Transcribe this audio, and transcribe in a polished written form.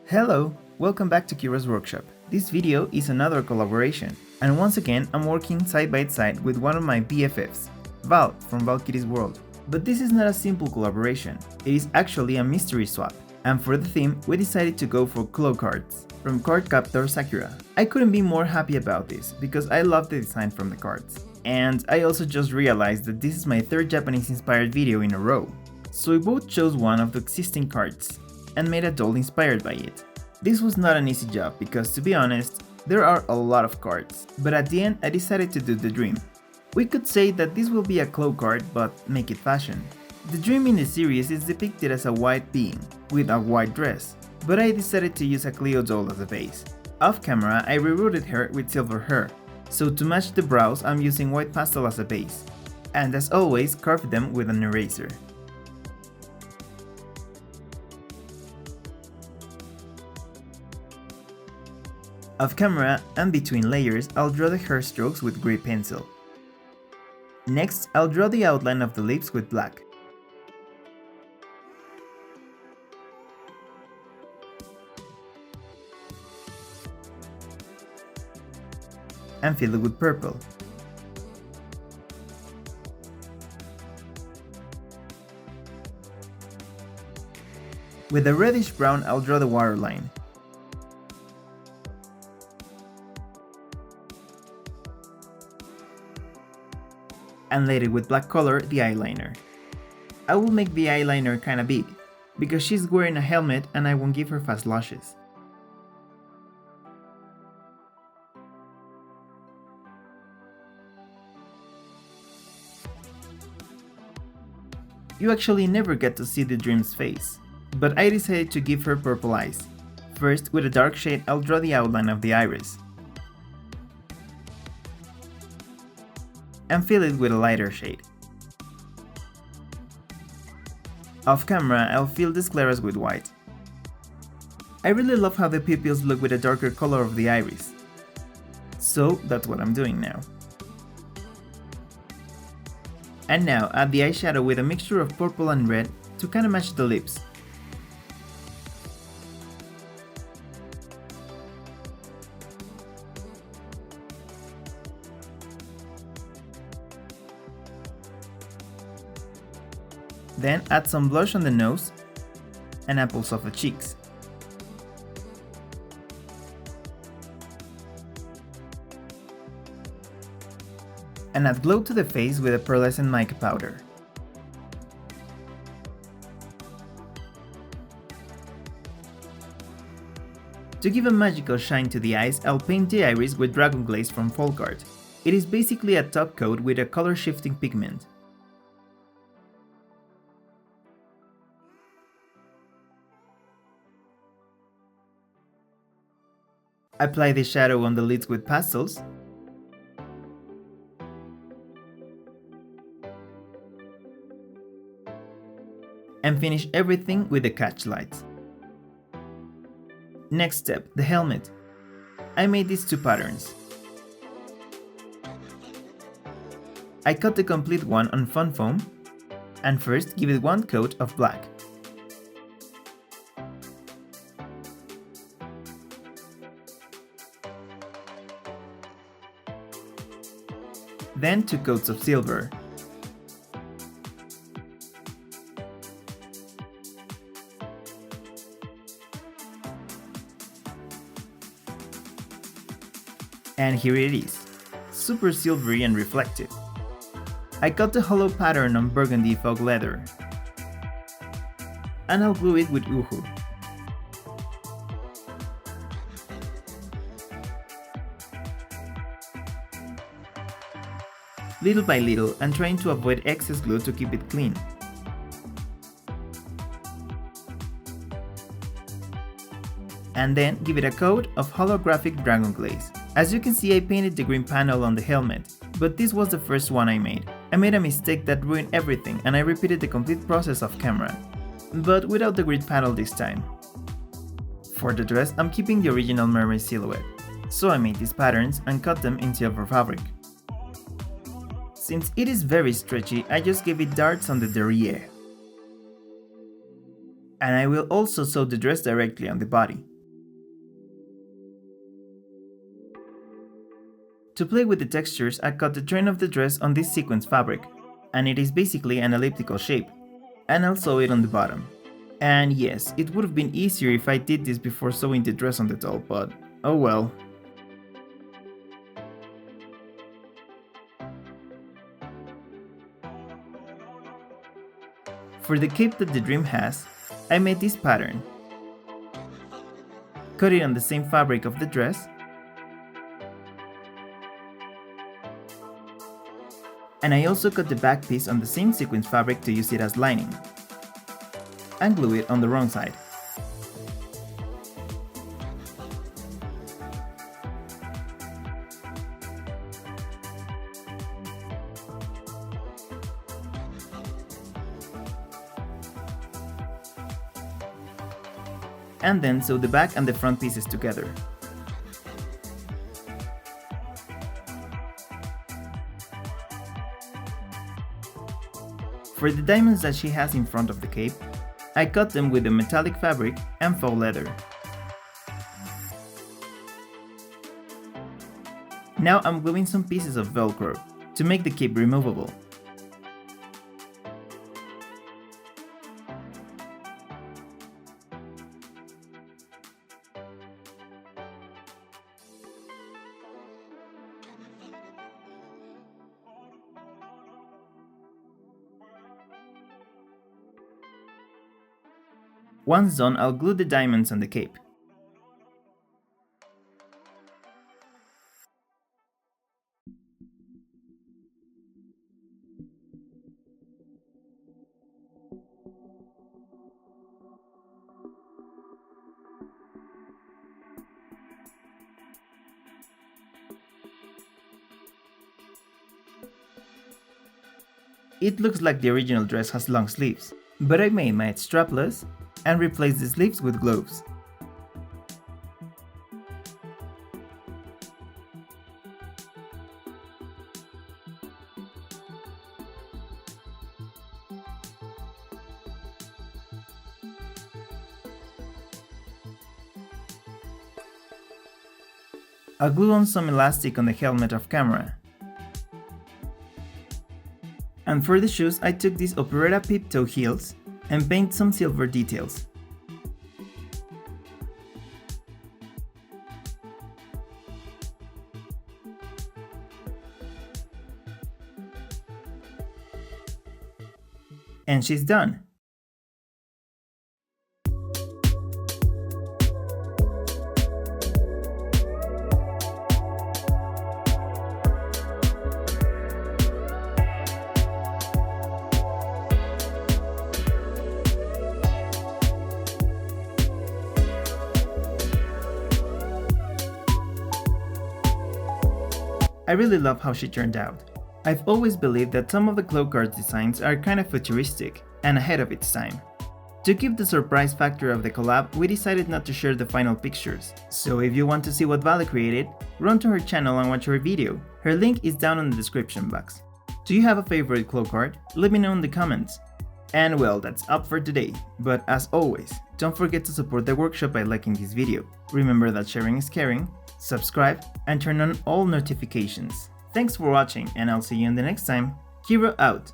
Hello, welcome back to Kira's workshop. This video is another collaboration, and once again I'm working side by side with one of my BFFs, Val from Valkitty's world. But this is not a simple collaboration, it is actually a mystery swap, and for the theme we decided to go for Clow cards from Card Captor Sakura. I couldn't be more happy about this because I love the design from the cards. And I also just realized that this is my third Japanese inspired video in a row. So we both chose one of the existing cards and made a doll inspired by it. This was not an easy job because, to be honest, there are a lot of cards, but at the end I decided to do the dream. We could say that this will be a Clow card, but make it fashion. The dream in the series is depicted as a white being with a white dress, but I decided to use a Cleo doll as a base. Off camera I rerouted her with silver hair, so to match the brows I'm using white pastel as a base, and as always carved them with an eraser. Off camera and between layers I'll draw the hair strokes with grey pencil. Next I'll draw the outline of the lips with black. And fill it with purple. With a reddish brown I'll draw the waterline. And later with black color the eyeliner. I will make the eyeliner kinda big, because she's wearing a helmet and I won't give her fast lashes. You actually never get to see the dream's face, but I decided to give her purple eyes. First, with a dark shade I'll draw the outline of the iris, and fill it with a lighter shade. Off camera I'll fill the scleras with white. I really love how the pupils look with a darker color of the iris, so that's what I'm doing now. And now add the eyeshadow with a mixture of purple and red to kinda match the lips. Then add some blush on the nose and apples of the cheeks. And add glow to the face with a pearlescent mica powder. To give a magical shine to the eyes, I'll paint the iris with Dragon Glaze from FolkArt. It is basically a top coat with a color shifting pigment. Apply the shadow on the lids with pastels. And finish everything with the catch lights. Next step, the helmet. I made these two patterns. I cut the complete one on fun foam, and first give it one coat of black. Then 2 coats of silver. And here it is, super silvery and reflective. I cut the hollow pattern on burgundy faux leather, and I'll glue it with uhu. Little by little and trying to avoid excess glue to keep it clean. And then give it a coat of holographic Dragon Glaze. As you can see, I painted the green panel on the helmet, but this was the first one I made. I made a mistake that ruined everything and I repeated the complete process off camera, but without the grid panel this time. For the dress, I'm keeping the original mermaid silhouette, so I made these patterns and cut them in silver fabric. Since it is very stretchy, I just gave it darts on the derriere. And I will also sew the dress directly on the body. To play with the textures, I cut the train of the dress on this sequence fabric, and it is basically an elliptical shape, and I'll sew it on the bottom. And yes, it would have been easier if I did this before sewing the dress on the doll, but oh well. For the cape that the dream has, I made this pattern. Cut it on the same fabric of the dress, and I also cut the back piece on the same sequence fabric to use it as lining, and glue it on the wrong side. And then sew the back and the front pieces together. For the diamonds that she has in front of the cape, I cut them with a metallic fabric and faux leather. Now I'm gluing some pieces of Velcro to make the cape removable. Once done, I'll glue the diamonds on the cape. It looks like the original dress has long sleeves, but I made mine strapless and replaced the sleeves with gloves. I'll glue on some elastic on the helmet of camera. And for the shoes, I took these operetta peep toe heels and paint some silver details. And she's done! I really love how she turned out. I've always believed that some of the FolkArt designs are kind of futuristic and ahead of its time. To keep the surprise factor of the collab, we decided not to share the final pictures. So if you want to see what Vale created, run to her channel and watch her video. Her link is down in the description box. Do you have a favorite FolkArt? Let me know in the comments. And well, that's up for today, but as always, don't forget to support the workshop by liking this video. Remember that sharing is caring, subscribe, and turn on all notifications. Thanks for watching, and I'll see you in the next time. Kiro out!